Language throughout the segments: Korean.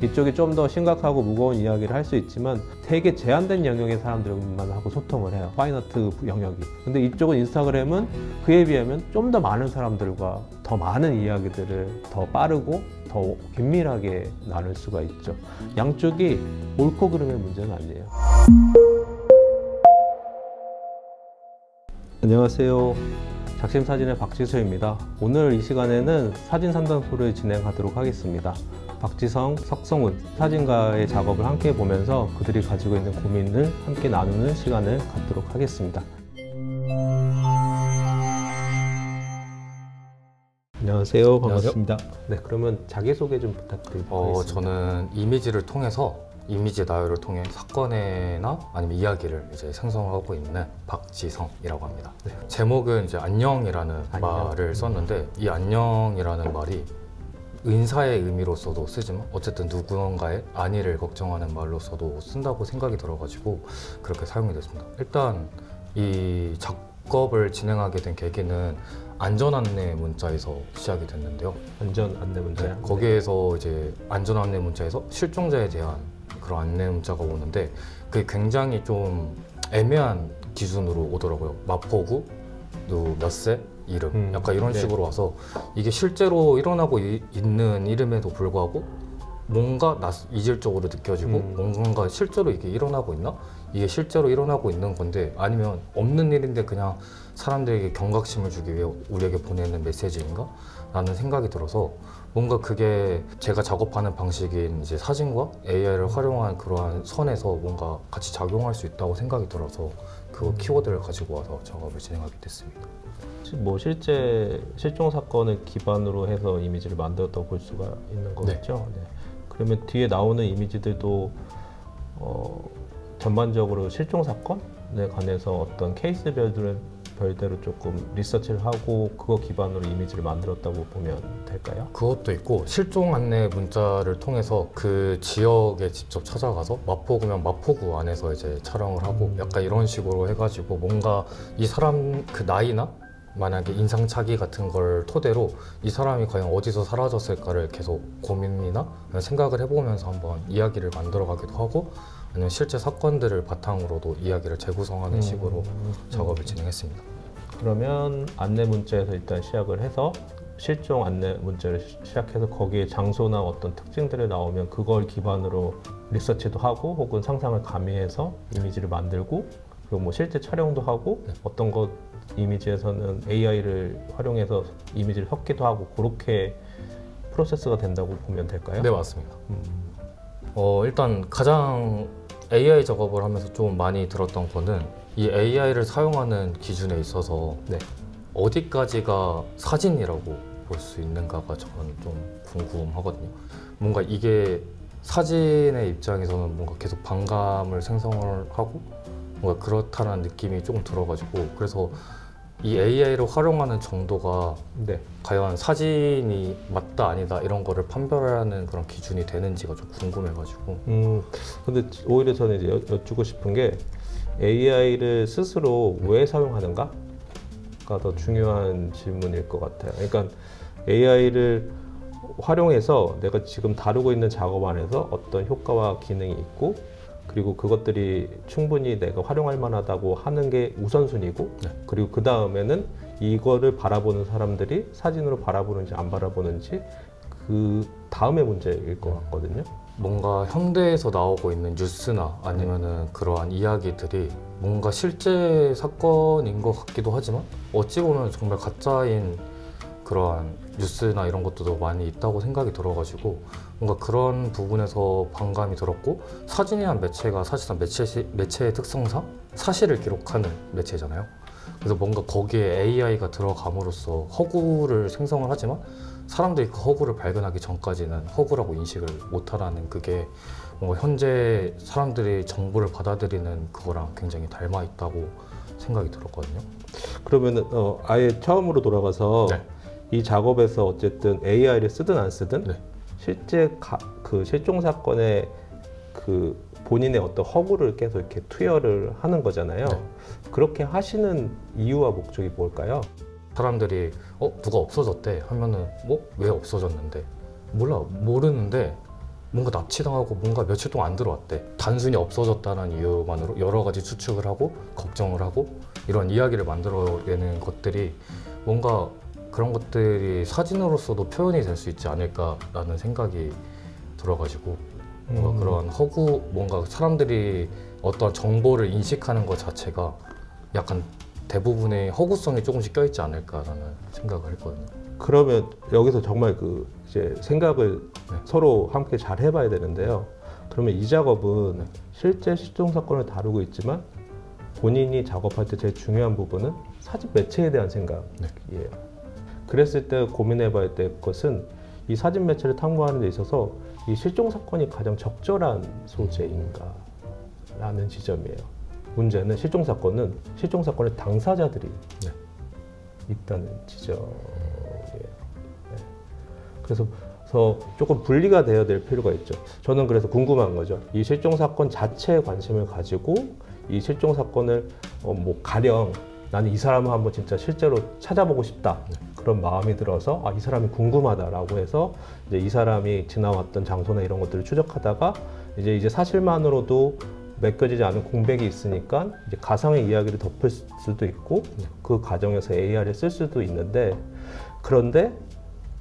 이쪽이 좀 더 심각하고 무거운 이야기를 할 수 있지만 되게 제한된 영역의 사람들만 하고 소통을 해요. 파인아트 영역이. 근데 이쪽은 인스타그램은 그에 비하면 좀 더 많은 사람들과 더 많은 이야기들을 더 빠르고 더 긴밀하게 나눌 수가 있죠. 양쪽이 옳고 그름의 문제는 아니에요. 안녕하세요. 작심사진의 박지수입니다. 오늘 이 시간에는 사진 상담소를 진행하도록 하겠습니다. 박지성, 석성훈 사진가의 작업을 함께 보면서 그들이 가지고 있는 고민을 함께 나누는 시간을 갖도록 하겠습니다. 안녕하세요. 반갑습니다. 네, 그러면 자기소개 좀 부탁드리겠습니다. 저는 이미지를 통해서 이미지 나열을 통해 사건이나 아니면 이야기를 이제 생성하고 있는 박지성이라고 합니다. 네. 제목은 이제 안녕이라는 안녕. 말을 썼는데 이 안녕이라는 말이 은사의 의미로서도 쓰지만 어쨌든 누군가의 안위를 걱정하는 말로서도 쓴다고 생각이 들어가지고 그렇게 사용이 됐습니다. 일단 이 작업을 진행하게 된 계기는 안전안내 문자에서 시작이 됐는데요. 안전 안내 문제. 네, 거기에서 이제 안전안내 문자에서 실종자에 대한 그런 안내 문자가 오는데 그게 굉장히 좀 애매한 기준으로 오더라고요. 마포구, 몇 세, 이름 약간 이런 네. 식으로 와서 이게 실제로 일어나고 있는 이름에도 불구하고 뭔가 이질적으로 느껴지고 뭔가 실제로 이게 일어나고 있나? 이게 실제로 일어나고 있는 건데 아니면 없는 일인데 그냥 사람들에게 경각심을 주기 위해 우리에게 보내는 메시지인가? 라는 생각이 들어서 뭔가 그게 제가 작업하는 방식인 이제 사진과 AI를 활용한 그러한 선에서 뭔가 같이 작용할 수 있다고 생각이 들어서 그 키워드를 가지고 와서 작업을 진행하게 됐습니다. 뭐 실제 실종 사건을 기반으로 해서 이미지를 만들었다고 볼 수가 있는 거겠죠. 네. 그러면 뒤에 나오는 이미지들도 전반적으로 실종 사건에 관해서 어떤 케이스별대로 조금 리서치를 하고 그거 기반으로 이미지를 만들었다고 보면 될까요? 그것도 있고 실종 안내 문자를 통해서 그 지역에 직접 찾아가서 마포구면 마포구 안에서 이제 촬영을 하고 약간 이런 식으로 해가지고 뭔가 이 사람 그 나이나 만약에 인상착의 같은 걸 토대로 이 사람이 과연 어디서 사라졌을까를 계속 고민이나 생각을 해보면서 한번 이야기를 만들어가기도 하고 아니면 실제 사건들을 바탕으로도 이야기를 재구성하는 식으로 작업을 진행했습니다. 그러면 안내 문자에서 일단 시작을 해서 실종 안내 문자를 시작해서 거기에 장소나 어떤 특징들이 나오면 그걸 기반으로 리서치도 하고 혹은 상상을 가미해서 이미지를 만들고 그리고 뭐 실제 촬영도 하고 어떤 것 이미지에서는 AI를 활용해서 이미지를 섞기도 하고 그렇게 프로세스가 된다고 보면 될까요? 네, 맞습니다. 일단 가장 AI 작업을 하면서 좀 많이 들었던 거는 이 AI를 사용하는 기준에 있어서 네. 어디까지가 사진이라고 볼 수 있는가가 저는 좀 궁금하거든요. 뭔가 이게 사진의 입장에서는 뭔가 계속 반감을 생성을 하고 뭔가 그렇다는 느낌이 조금 들어가지고 그래서 이 AI를 활용하는 정도가 네. 과연 사진이 맞다 아니다 이런 거를 판별하는 그런 기준이 되는지가 좀 궁금해가지고 근데 오히려 저는 이제 여쭙고 싶은 게 AI를 스스로 왜 사용하는가가 더 중요한 질문일 것 같아요. 그러니까 AI를 활용해서 내가 지금 다루고 있는 작업 안에서 어떤 효과와 기능이 있고 그리고 그것들이 충분히 내가 활용할 만하다고 하는 게 우선순위고 그리고 그 다음에는 이거를 바라보는 사람들이 사진으로 바라보는지 안 바라보는지 그 다음의 문제일 것 같거든요. 뭔가 현대에서 나오고 있는 뉴스나 아니면은 그러한 이야기들이 뭔가 실제 사건인 것 같기도 하지만 어찌 보면 정말 가짜인 그러한 뉴스나 이런 것도 많이 있다고 생각이 들어가지고 뭔가 그런 부분에서 반감이 들었고 사진이란 매체가 사실상 매체의 특성상 사실을 기록하는 매체잖아요. 그래서 뭔가 거기에 AI가 들어감으로써 허구를 생성을 하지만 사람들이 그 허구를 발견하기 전까지는 허구라고 인식을 못하라는 그게 뭔가 현재 사람들이 정보를 받아들이는 그거랑 굉장히 닮아 있다고 생각이 들었거든요. 그러면은 아예 처음으로 돌아가서 네. 이 작업에서 어쨌든 AI를 쓰든 안 쓰든 네. 실제 그 실종 사건의 그 본인의 어떤 허구를 계속 이렇게 투여를 하는 거잖아요. 네. 그렇게 하시는 이유와 목적이 뭘까요? 사람들이 누가 없어졌대 하면은 왜 없어졌는데 몰라 모르는데 뭔가 납치당하고 뭔가 며칠 동안 안 들어왔대. 단순히 없어졌다는 이유만으로 여러 가지 추측을 하고 걱정을 하고 이런 이야기를 만들어내는 것들이 뭔가 그런 것들이 사진으로서도 표현이 될 수 있지 않을까라는 생각이 들어가지고 뭔가 그런 허구, 뭔가 사람들이 어떤 정보를 인식하는 것 자체가 약간 대부분의 허구성이 조금씩 껴있지 않을까라는 생각을 했거든요. 그러면 여기서 정말 그 이제 생각을 네. 서로 함께 잘 해봐야 되는데요. 그러면 이 작업은 네. 실제 실종 사건을 다루고 있지만 본인이 작업할 때 제일 중요한 부분은 사진 매체에 대한 생각이에요. 그랬을 때 고민해봐야 될 것은 이 사진 매체를 탐구하는 데 있어서 이 실종 사건이 가장 적절한 소재인가라는 지점이에요. 문제는 실종 사건의 당사자들이 네. 있다는 지점이에요. 네. 그래서 조금 분리가 되어야 될 필요가 있죠. 저는 그래서 궁금한 거죠. 이 실종 사건 자체에 관심을 가지고 이 실종 사건을 뭐 가령 나는 이 사람을 한번 진짜 실제로 찾아보고 싶다. 그런 마음이 들어서 이 사람이 궁금하다라고 해서 이제 이 사람이 지나왔던 장소나 이런 것들을 추적하다가 이제 사실만으로도 맡겨지지 않은 공백이 있으니까 이제 가상의 이야기를 덮을 수도 있고 그 과정에서 AR을 쓸 수도 있는데, 그런데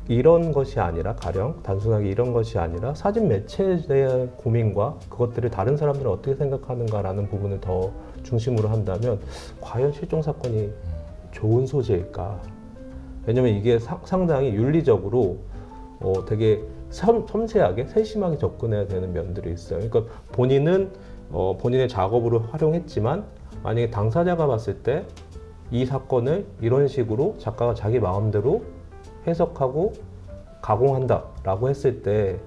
이런 것이 아니라 가령 단순하게 이런 것이 아니라 사진 매체에 대한 고민과 그것들을 다른 사람들은 어떻게 생각하는가라는 부분을 더 중심으로 한다면 과연 실종 사건이 좋은 소재일까? 왜냐면 이게 상당히 윤리적으로 되게 섬세하게 세심하게 접근해야 되는 면들이 있어요. 그러니까 본인은 본인의 작업으로 활용했지만 만약에 당사자가 봤을 때 이 사건을 이런 식으로 작가가 자기 마음대로 해석하고 가공한다라고 했을 때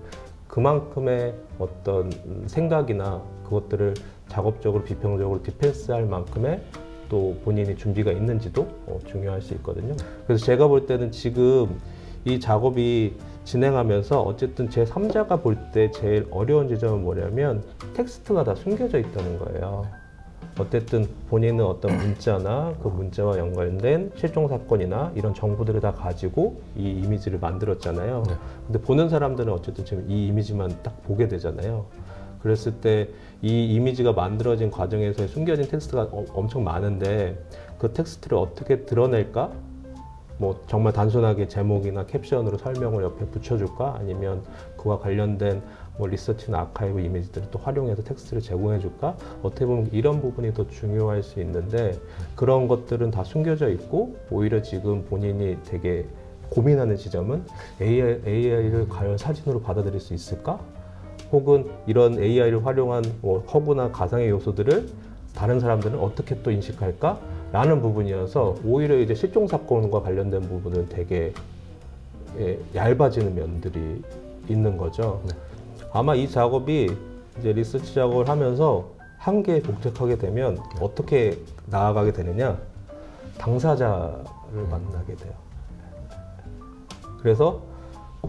그만큼의 어떤 생각이나 그것들을 작업적으로 비평적으로 디펜스할 만큼의 또 본인이 준비가 있는지도 중요할 수 있거든요. 그래서 제가 볼 때는 지금 이 작업이 진행하면서 어쨌든 제 3자가 볼 때 제일 어려운 지점은 뭐냐면 텍스트가 다 숨겨져 있다는 거예요. 어쨌든 본인은 어떤 문자나 그 문자와 연관된 실종 사건이나 이런 정보들을 다 가지고 이 이미지를 만들었잖아요. 네. 근데 보는 사람들은 어쨌든 지금 이 이미지만 딱 보게 되잖아요. 그랬을 때 이 이미지가 만들어진 과정에서 숨겨진 텍스트가 엄청 많은데 그 텍스트를 어떻게 드러낼까? 뭐 정말 단순하게 제목이나 캡션으로 설명을 옆에 붙여줄까? 아니면 그와 관련된 뭐 리서치나 아카이브 이미지들을 또 활용해서 텍스트를 제공해줄까? 어떻게 보면 이런 부분이 더 중요할 수 있는데 그런 것들은 다 숨겨져 있고 오히려 지금 본인이 되게 고민하는 지점은 AI를 과연 사진으로 받아들일 수 있을까? 혹은 이런 AI를 활용한 뭐 허구나 가상의 요소들을 다른 사람들은 어떻게 또 인식할까? 라는 부분이어서 오히려 이제 실종 사건과 관련된 부분은 되게 얇아지는 면들이 있는 거죠. 네. 아마 이 작업이 이제 리서치 작업을 하면서 한계 복잡하게 되면 어떻게 나아가게 되느냐? 당사자를 만나게 돼요. 그래서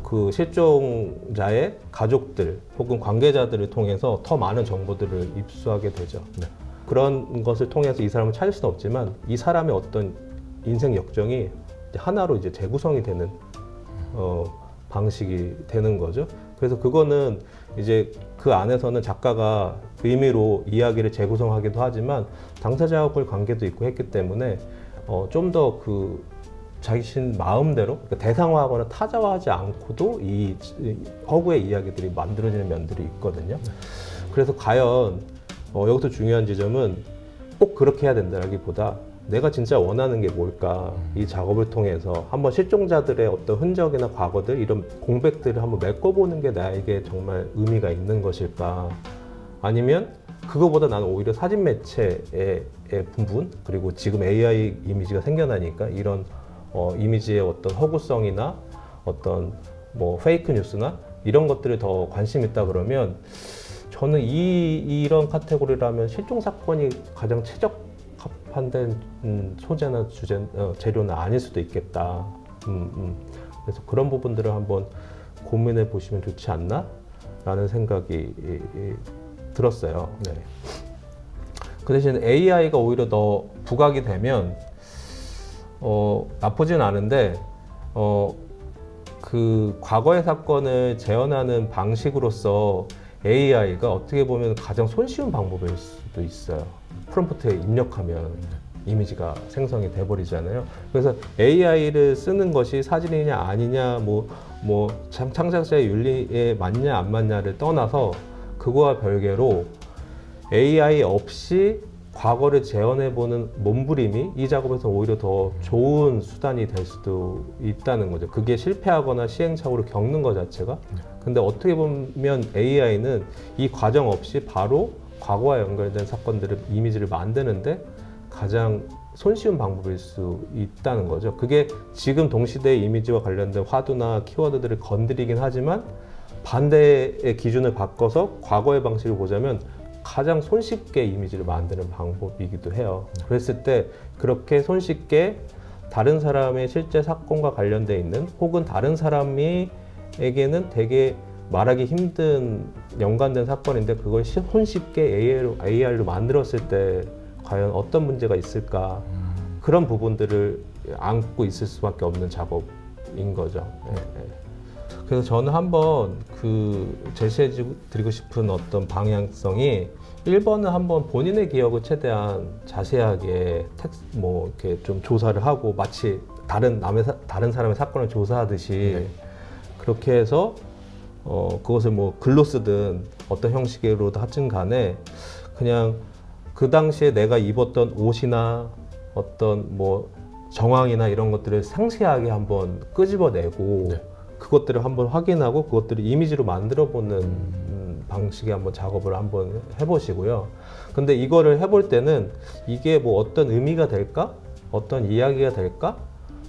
그 실종자의 가족들 혹은 관계자들을 통해서 더 많은 정보들을 입수하게 되죠. 네. 그런 것을 통해서 이 사람을 찾을 수는 없지만 이 사람의 어떤 인생 역정이 하나로 이제 재구성이 되는 방식이 되는 거죠. 그래서 그거는 이제 그 안에서는 작가가 의미로 이야기를 재구성하기도 하지만 당사자하고의 관계도 있고 했기 때문에 좀 더 그 자신 마음대로 그러니까 대상화하거나 타자화하지 않고도 이 허구의 이야기들이 만들어지는 면들이 있거든요. 그래서 과연 여기서 중요한 지점은 꼭 그렇게 해야 된다기보다 내가 진짜 원하는 게 뭘까? 이 작업을 통해서 한번 실종자들의 어떤 흔적이나 과거들 이런 공백들을 한번 메꿔보는 게 나에게 정말 의미가 있는 것일까? 아니면 그거보다 나는 오히려 사진 매체의 부분 그리고 지금 AI 이미지가 생겨나니까 이런 이미지의 어떤 허구성이나 어떤 뭐 페이크 뉴스나 이런 것들을 더 관심 있다 그러면 저는 이런 카테고리라면 실종 사건이 가장 최적합한 소재나 재료는 아닐 수도 있겠다. 그래서 그런 부분들을 한번 고민해 보시면 좋지 않나라는 생각이 들었어요. 네. 그 대신 AI가 오히려 더 부각이 되면 나쁘진 않은데 그 과거의 사건을 재현하는 방식으로서 AI가 어떻게 보면 가장 손쉬운 방법일 수도 있어요. 프롬프트에 입력하면 이미지가 생성이 돼버리잖아요. 그래서 AI를 쓰는 것이 사진이냐 아니냐, 창작자의 윤리에 맞냐 안 맞냐를 떠나서 그거와 별개로 AI 없이 과거를 재현해보는 몸부림이 이 작업에서 오히려 더 좋은 수단이 될 수도 있다는 거죠. 그게 실패하거나 시행착오를 겪는 것 자체가. 근데 어떻게 보면 AI는 이 과정 없이 바로 과거와 연결된 사건들을 이미지를 만드는데 가장 손쉬운 방법일 수 있다는 거죠. 그게 지금 동시대의 이미지와 관련된 화두나 키워드들을 건드리긴 하지만 반대의 기준을 바꿔서 과거의 방식을 보자면 가장 손쉽게 이미지를 만드는 방법이기도 해요. 그랬을 때 그렇게 손쉽게 다른 사람의 실제 사건과 관련돼 있는 혹은 다른 사람에게는 되게 말하기 힘든 연관된 사건인데 그걸 손쉽게 AI로 만들었을 때 과연 어떤 문제가 있을까, 그런 부분들을 안고 있을 수밖에 없는 작업인 거죠. 네. 그래서 저는 한번 제시해 드리고 싶은 어떤 방향성이 1번은 한번 본인의 기억을 최대한 자세하게 이렇게 좀 조사를 하고 마치 다른 사람의 사건을 조사하듯이 그렇게 해서 그것을 글로 쓰든 어떤 형식으로도 하든 간에 그냥 그 당시에 내가 입었던 옷이나 어떤 정황이나 이런 것들을 상세하게 한번 끄집어내고 그것들을 한번 확인하고 그것들을 이미지로 만들어보는 방식의 한번 작업을 한번 해보시고요. 근데 이거를 해볼 때는 이게 어떤 의미가 될까? 어떤 이야기가 될까?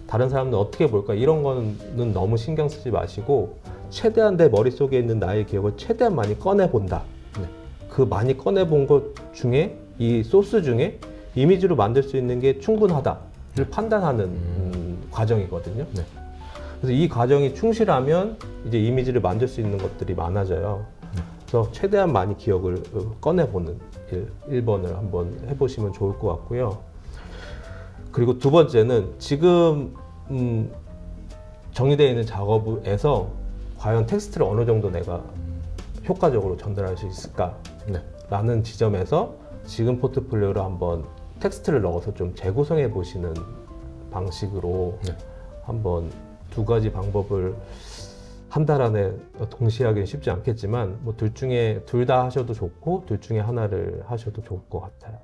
다른 사람들은 어떻게 볼까? 이런 거는 너무 신경 쓰지 마시고 최대한 내 머릿속에 있는 나의 기억을 최대한 많이 꺼내본다. 그 많이 꺼내본 것 중에 이 소스 중에 이미지로 만들 수 있는 게 충분하다를 판단하는 과정이거든요. 그래서 이 과정이 충실하면 이제 이미지를 만들 수 있는 것들이 많아져요. 그래서 최대한 많이 기억을 꺼내보는 1번을 한번 해보시면 좋을 것 같고요. 그리고 두 번째는 지금 정리되어 있는 작업에서 과연 텍스트를 어느 정도 내가 효과적으로 전달할 수 있을까 라는 지점에서 지금 포트폴리오로 한번 텍스트를 넣어서 좀 재구성해 보시는 방식으로 한번 두 가지 방법을 한 달 안에 동시에 하기는 쉽지 않겠지만 둘 다 하셔도 좋고 둘 중에 하나를 하셔도 좋을 것 같아요.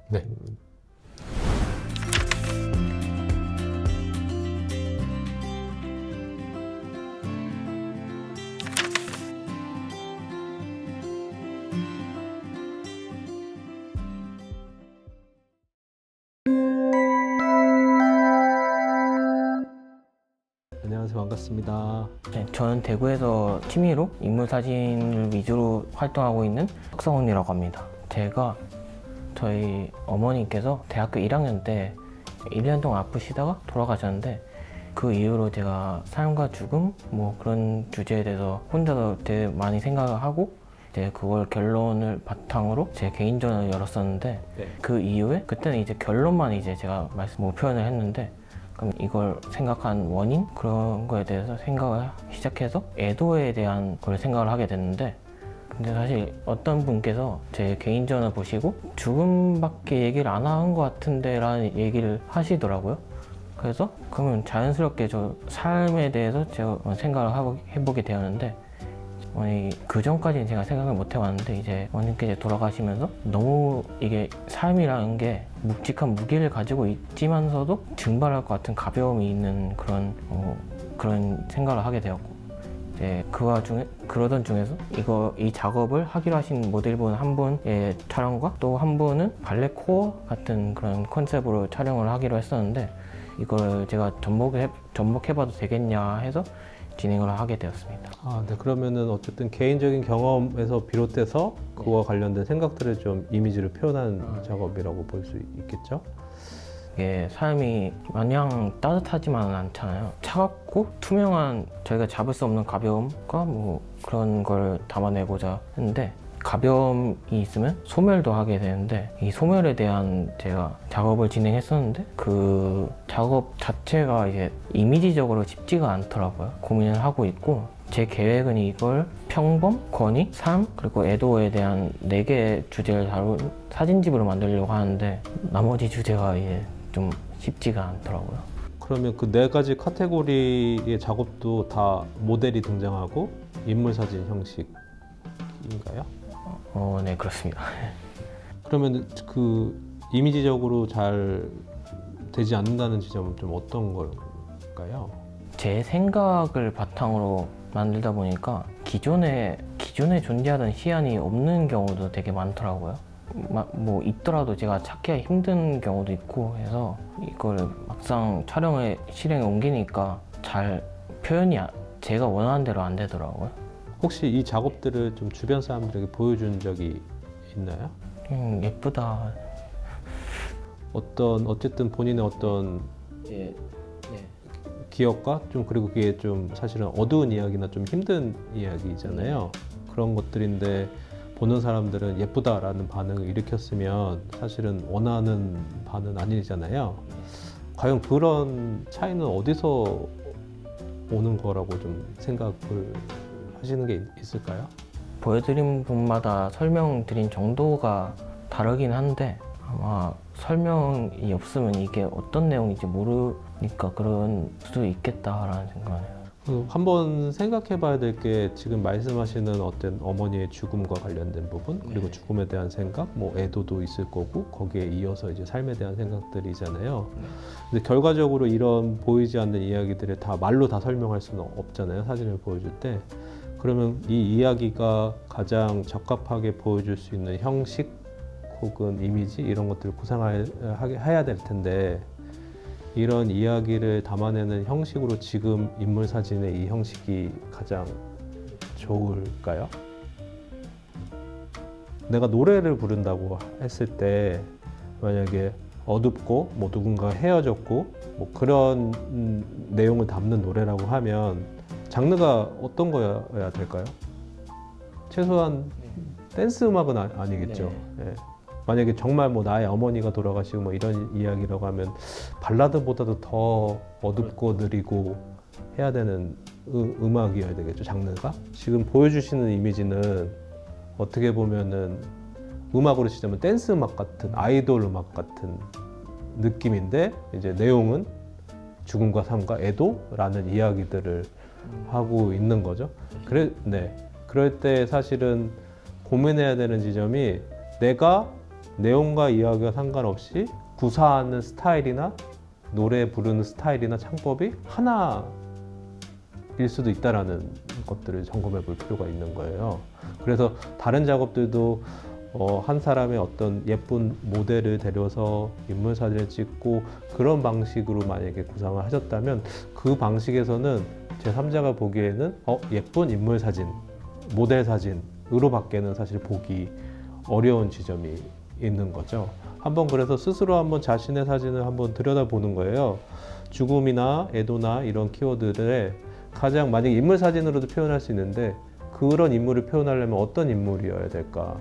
안녕하세요. 반갑습니다. 네, 저는 대구에서 취미로 인물 사진을 위주로 활동하고 있는 박성훈이라고 합니다. 제가 저희 어머니께서 대학교 1학년 때 1년 동안 아프시다가 돌아가셨는데 그 이후로 제가 삶과 죽음 그런 주제에 대해서 혼자서 되게 많이 생각을 하고 이제 그걸 결론을 바탕으로 제 개인전을 열었었는데 그 이후에 그때는 이제 결론만 이제 제가 표현을 했는데 그럼 이걸 생각한 원인 그런 거에 대해서 생각을 시작해서 애도에 대한 걸 생각을 하게 됐는데 근데 사실 어떤 분께서 제 개인전을 보시고 죽음밖에 얘기를 안 한 것 같은데 라는 얘기를 하시더라고요. 그래서 그러면 자연스럽게 저 삶에 대해서 제가 생각을 해보게 되었는데 그 전까지는 제가 생각을 못 해왔는데 이제 어머님께서 돌아가시면서 너무 이게 삶이라는 게 묵직한 무게를 가지고 있지만서도 증발할 것 같은 가벼움이 있는 그런 생각을 하게 되었고 이제 그러던 중에서 이 작업을 하기로 하신 모델분 한 분의 촬영과 또 한 분은 발레 코어 같은 그런 컨셉으로 촬영을 하기로 했었는데 이걸 제가 접목해봐도 되겠냐 해서 진행을 하게 되었습니다. 네. 그러면은 어쨌든 개인적인 경험에서 비롯해서 그와 관련된 생각들을 좀 이미지로 표현한 작업이라고 볼 수 있겠죠? 이게 삶이 마냥 따뜻하지만은 않잖아요. 차갑고 투명한 저희가 잡을 수 없는 가벼움과 그런 걸 담아내고자 했는데 가벼움이 있으면 소멸도 하게 되는데 이 소멸에 대한 제가 작업을 진행했었는데 그 작업 자체가 이제 이미지적으로 쉽지가 않더라고요. 고민을 하고 있고 제 계획은 이걸 평범, 권위, 삶, 그리고 애도에 대한 4개의 주제를 다룬 사진집으로 만들려고 하는데 나머지 주제가 이제 좀 쉽지가 않더라고요. 그러면 그 4가지 카테고리의 작업도 다 모델이 등장하고 인물 사진 형식인가요? 네, 그렇습니다. 그러면 그 이미지적으로 잘 되지 않는다는 지점은 좀 어떤 걸까요? 제 생각을 바탕으로 만들다 보니까 기존에 존재하던 시안이 없는 경우도 되게 많더라고요. 뭐 있더라도 제가 찾기가 힘든 경우도 있고 해서 이걸 막상 촬영에 실행에 옮기니까 잘 표현이 제가 원하는 대로 안 되더라고요. 혹시 이 작업들을 좀 주변 사람들에게 보여준 적이 있나요? 예쁘다. 어쨌든 본인의 어떤 예, 기억과 좀 그리고 그게 좀 사실은 어두운 이야기나 좀 힘든 이야기잖아요. 그런 것들인데 보는 사람들은 예쁘다라는 반응을 일으켰으면 사실은 원하는 바는 아니잖아요. 과연 그런 차이는 어디서 오는 거라고 좀 생각을 하시는 게 있을까요? 보여드린 분마다 설명드린 정도가 다르긴 한데 아마 설명이 없으면 이게 어떤 내용인지 모르니까 그런 수도 있겠다라는 생각이에요. 한번 생각해 봐야 될 게 지금 말씀하시는 어떤 어머니의 죽음과 관련된 부분 그리고 네. 죽음에 대한 생각, 뭐 애도도 있을 거고 거기에 이어서 이제 삶에 대한 생각들이잖아요. 근데 결과적으로 이런 보이지 않는 이야기들을 다 말로 다 설명할 수는 없잖아요. 사진을 보여줄 때. 그러면 이 이야기가 가장 적합하게 보여줄 수 있는 형식 혹은 이미지 이런 것들을 구상해야 될 텐데 이런 이야기를 담아내는 형식으로 지금 인물 사진의 이 형식이 가장 좋을까요? 내가 노래를 부른다고 했을 때 만약에 어둡고 뭐 누군가 헤어졌고 뭐 그런 내용을 담는 노래라고 하면 장르가 어떤 거여야 될까요? 최소한 댄스 음악은 아니겠죠. 예. 만약에 정말 뭐 나의 어머니가 돌아가시고 뭐 이런 이야기라고 하면 발라드보다도 더 어둡고 느리고 해야 되는 음악이어야 되겠죠, 장르가. 지금 보여주시는 이미지는 어떻게 보면은 음악으로 치자면 댄스 음악 같은 아이돌 음악 같은 느낌인데 이제 내용은 죽음과 삶과 애도라는 이야기들을 하고 있는 거죠. 그럴 때 사실은 고민해야 되는 지점이 내가 내용과 이야기와 상관없이 구사하는 스타일이나 노래 부르는 스타일이나 창법이 하나일 수도 있다라는 것들을 점검해 볼 필요가 있는 거예요. 그래서 다른 작업들도 한 사람의 어떤 예쁜 모델을 데려서 인물 사진을 찍고 그런 방식으로 만약에 구상을 하셨다면 그 방식에서는 제3자가 보기에는 예쁜 인물 사진, 모델 사진으로 밖에는 사실 보기 어려운 지점이 있는 거죠. 한번 그래서 스스로 한번 자신의 사진을 한번 들여다보는 거예요. 죽음이나 애도나 이런 키워드를 가장 만약에 인물 사진으로도 표현할 수 있는데 그런 인물을 표현하려면 어떤 인물이어야 될까?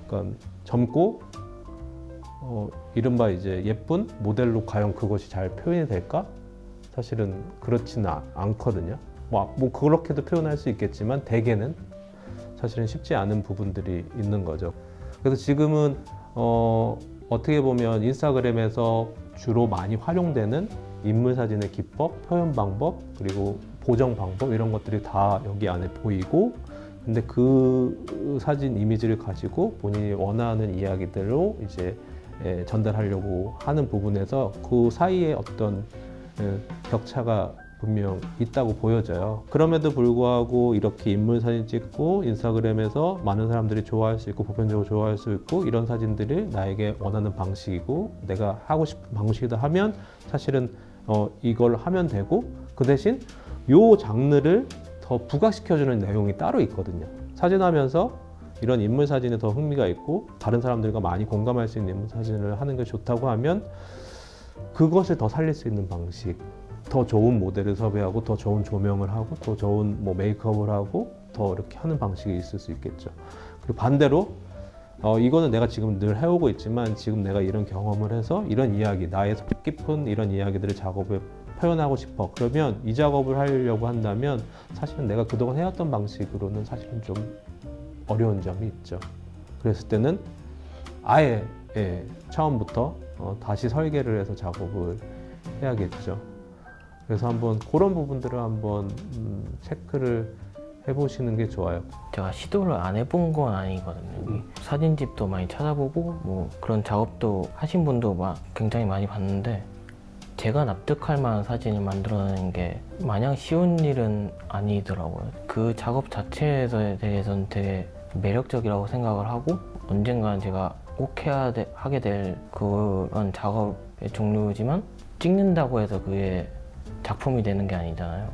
그러니까 젊고 이른바 이제 예쁜 모델로 과연 그것이 잘 표현이 될까? 사실은 그렇지는 않거든요. 뭐 그렇게도 표현할 수 있겠지만 대개는 사실은 쉽지 않은 부분들이 있는 거죠. 그래서 지금은 어떻게 보면 인스타그램에서 주로 많이 활용되는 인물 사진의 기법, 표현 방법, 그리고 보정 방법 이런 것들이 다 여기 안에 보이고 근데 그 사진 이미지를 가지고 본인이 원하는 이야기대로 이제 전달하려고 하는 부분에서 그 사이에 어떤 격차가 분명 있다고 보여져요. 그럼에도 불구하고 이렇게 인물 사진 찍고 인스타그램에서 많은 사람들이 좋아할 수 있고 보편적으로 좋아할 수 있고 이런 사진들이 나에게 원하는 방식이고 내가 하고 싶은 방식이다 하면 사실은 이걸 하면 되고 그 대신 요 장르를 더 부각시켜주는 내용이 따로 있거든요. 사진하면서 이런 인물 사진에 더 흥미가 있고 다른 사람들과 많이 공감할 수 있는 인물 사진을 하는 게 좋다고 하면 그것을 더 살릴 수 있는 방식 더 좋은 모델을 섭외하고 더 좋은 조명을 하고 더 좋은 뭐 메이크업을 하고 더 이렇게 하는 방식이 있을 수 있겠죠. 그리고 반대로 이거는 내가 지금 늘 해오고 있지만 지금 내가 이런 경험을 해서 이런 이야기, 나의 속 깊은 이런 이야기들을 작업에 표현하고 싶어. 그러면 이 작업을 하려고 한다면 사실은 내가 그동안 해왔던 방식으로는 사실은 좀 어려운 점이 있죠. 그랬을 때는 아예 처음부터 다시 설계를 해서 작업을 해야겠죠. 그래서 한번 그런 부분들을 한번 체크를 해보시는 게 좋아요. 제가 시도를 안 해본 건 아니거든요. 사진집도 많이 찾아보고 뭐 그런 작업도 하신 분도 굉장히 많이 봤는데 제가 납득할 만한 사진을 만들어내는 게 마냥 쉬운 일은 아니더라고요. 그 작업 자체에 대해서는 되게 매력적이라고 생각을 하고 언젠가는 제가 꼭 하게 될 그런 작업의 종류지만 찍는다고 해서 그게 작품이 되는 게 아니잖아요.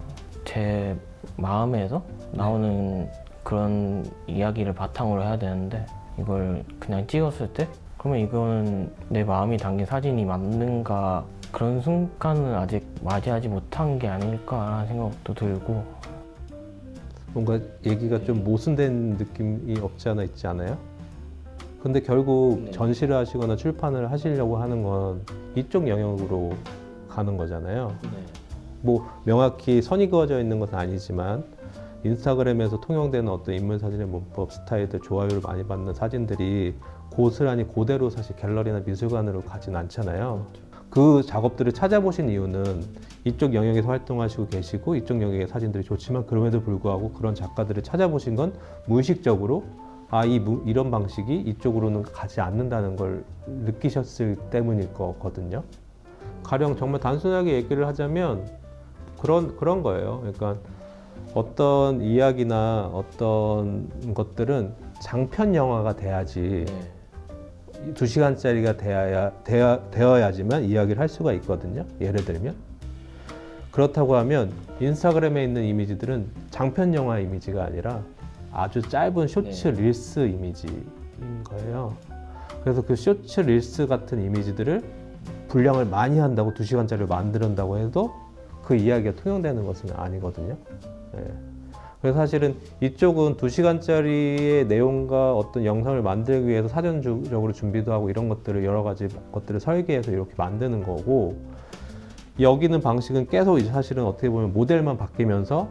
제 마음에서 나오는 그런 이야기를 바탕으로 해야 되는데 이걸 그냥 찍었을 때 그러면 이거는 내 마음이 담긴 사진이 맞는가 그런 순간은 아직 맞이하지 못한 게 아닐까라는 생각도 들고 뭔가 얘기가 좀 모순된 느낌이 없지 않아 있지 않아요? 근데 결국 전시를 하시거나 출판을 하시려고 하는 건 이쪽 영역으로 가는 거잖아요. 뭐 명확히 선이 그어져 있는 것은 아니지만 인스타그램에서 통용되는 어떤 인물 사진의 문법, 스타일들, 좋아요를 많이 받는 사진들이 고스란히 그대로 사실 갤러리나 미술관으로 가진 않잖아요. 그 작업들을 찾아보신 이유는 이쪽 영역에서 활동하시고 계시고 이쪽 영역의 사진들이 좋지만 그럼에도 불구하고 그런 작가들을 찾아보신 건 무의식적으로 이런 방식이 이쪽으로는 가지 않는다는 걸 느끼셨을 때문일 거거든요. 가령 정말 단순하게 얘기를 하자면 그런 거예요. 그러니까 어떤 이야기나 어떤 것들은 장편 영화가 돼야지 2시간짜리가 되어야지만 이야기를 할 수가 있거든요. 예를 들면 그렇다고 하면 인스타그램에 있는 이미지들은 장편 영화 이미지가 아니라 아주 짧은 쇼츠 릴스 이미지인 거예요. 그래서 그 쇼츠 릴스 같은 이미지들을 분량을 많이 한다고 2시간짜리를 만든다고 해도 그 이야기가 통용되는 것은 아니거든요. 그래서 사실은 이쪽은 2시간짜리의 내용과 어떤 영상을 만들기 위해서 사전적으로 준비도 하고 이런 것들을 여러 가지 것들을 설계해서 이렇게 만드는 거고 여기는 방식은 계속 이제 사실은 어떻게 보면 모델만 바뀌면서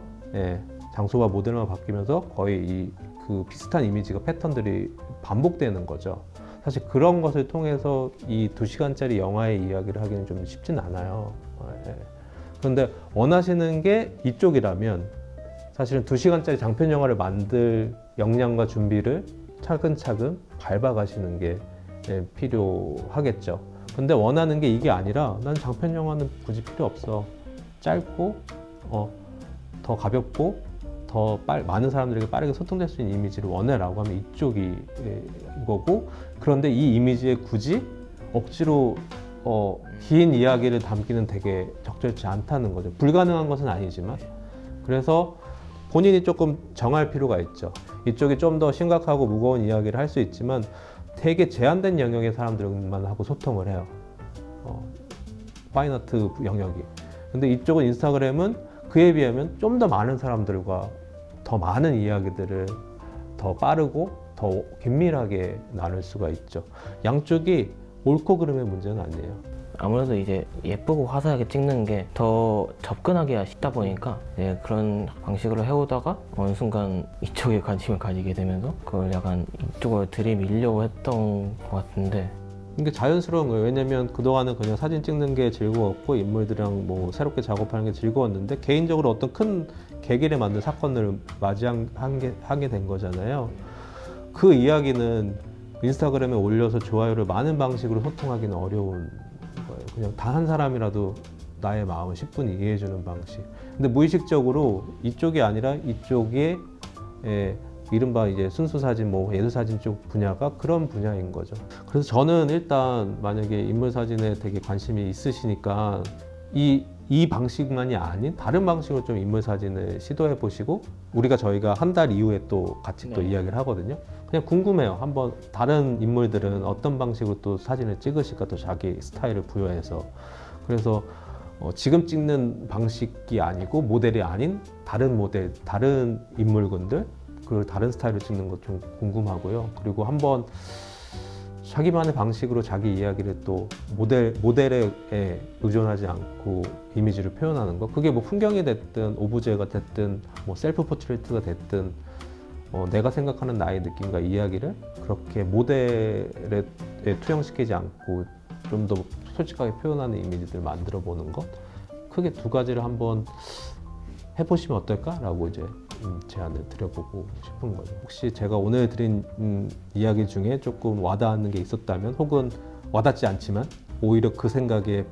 장소가 모델만 바뀌면서 거의 그 비슷한 이미지가 패턴들이 반복되는 거죠. 사실 그런 것을 통해서 이 2시간짜리 영화의 이야기를 하기는 좀 쉽진 않아요. 그런데 원하시는 게 이쪽이라면 사실은 2시간짜리 장편 영화를 만들 역량과 준비를 차근차근 밟아가시는 게 필요하겠죠. 근데 원하는 게 이게 아니라 난 장편 영화는 굳이 필요 없어. 짧고 더 가볍고 더 많은 사람들에게 빠르게 소통될 수 있는 이미지를 원해라고 하면 이쪽이 이거고 그런데 이 이미지에 굳이 억지로 긴 이야기를 담기는 되게 적절치 않다는 거죠. 불가능한 것은 아니지만 그래서 본인이 조금 정할 필요가 있죠. 이쪽이 좀 더 심각하고 무거운 이야기를 할 수 있지만 되게 제한된 영역의 사람들만 하고 소통을 해요. 파인아트 영역이. 근데 이쪽은 인스타그램은 그에 비하면 좀 더 많은 사람들과 더 많은 이야기들을 더 빠르고 더 긴밀하게 나눌 수가 있죠. 양쪽이 옳고 그름의 문제는 아니에요. 아무래도 이제 예쁘고 화사하게 찍는 게 더 접근하기가 쉽다 보니까 그런 방식으로 해오다가 어느 순간 이쪽에 관심을 가지게 되면서 그걸 약간 이쪽으로 들이밀려고 했던 것 같은데 이게 자연스러운 거예요. 왜냐면 그동안은 그냥 사진 찍는 게 즐거웠고 인물들이랑 뭐 새롭게 작업하는 게 즐거웠는데 개인적으로 어떤 큰 계기를 만든 사건을 하게 된 거잖아요. 그 이야기는 인스타그램에 올려서 좋아요를 많은 방식으로 소통하기는 어려운 거예요. 그냥 단 한 사람이라도 나의 마음을 10분 이해해주는 방식. 근데 무의식적으로 이쪽이 아니라 이쪽에 이른바 이제 순수 사진, 뭐 예술 사진 쪽 분야가 그런 분야인 거죠. 그래서 저는 일단 만약에 인물 사진에 되게 관심이 있으시니까 이 방식만이 아닌 다른 방식으로 좀 인물 사진을 시도해 보시고 저희가 한 달 이후에 또 같이 또 이야기를 하거든요. 그냥 궁금해요. 한번 다른 인물들은 어떤 방식으로 또 사진을 찍으실까 또 자기 스타일을 부여해서 그래서 지금 찍는 방식이 아니고 모델이 아닌 다른 모델, 다른 인물군들 그 다른 스타일을 찍는 것 좀 궁금하고요. 그리고 한번 자기만의 방식으로 자기 이야기를 또 모델에 의존하지 않고 이미지를 표현하는 거. 그게 뭐 풍경이 됐든 오브제가 됐든 뭐 셀프 포트레이트가 됐든 내가 생각하는 나의 느낌과 이야기를 그렇게 모델에 투영시키지 않고 좀 더 솔직하게 표현하는 이미지들 만들어 보는 것. 크게 두 가지를 한번 해보시면 어떨까라고 이제 제안을 드려보고 싶은 거죠. 혹시 제가 오늘 드린 이야기 중에 조금 와닿는 게 있었다면, 혹은 와닿지 않지만 오히려 그 생각에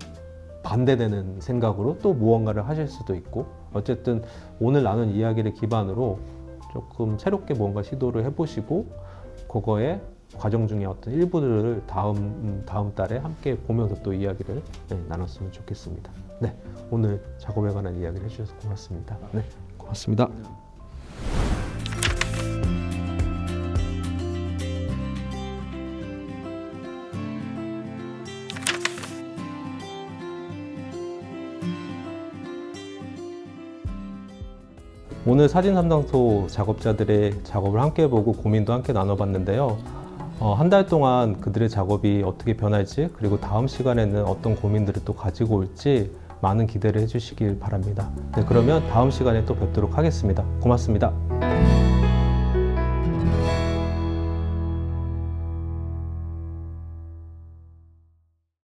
반대되는 생각으로 또 무언가를 하실 수도 있고, 어쨌든 오늘 나눈 이야기를 기반으로 조금 새롭게 뭔가 시도를 해보시고 그거에 과정 중에 어떤 일부들을 다음 달에 함께 보면서 또 이야기를 나눴으면 좋겠습니다. 네, 오늘 작업에 관한 이야기를 해주셔서 고맙습니다. 네, 고맙습니다. 오늘 사진 담당소 작업자들의 작업을 함께 보고 고민도 함께 나눠봤는데요. 한 달 동안 그들의 작업이 어떻게 변할지, 그리고 다음 시간에는 어떤 고민들을 또 가지고 올지 많은 기대를 해주시길 바랍니다. 네, 그러면 다음 시간에 또 뵙도록 하겠습니다. 고맙습니다.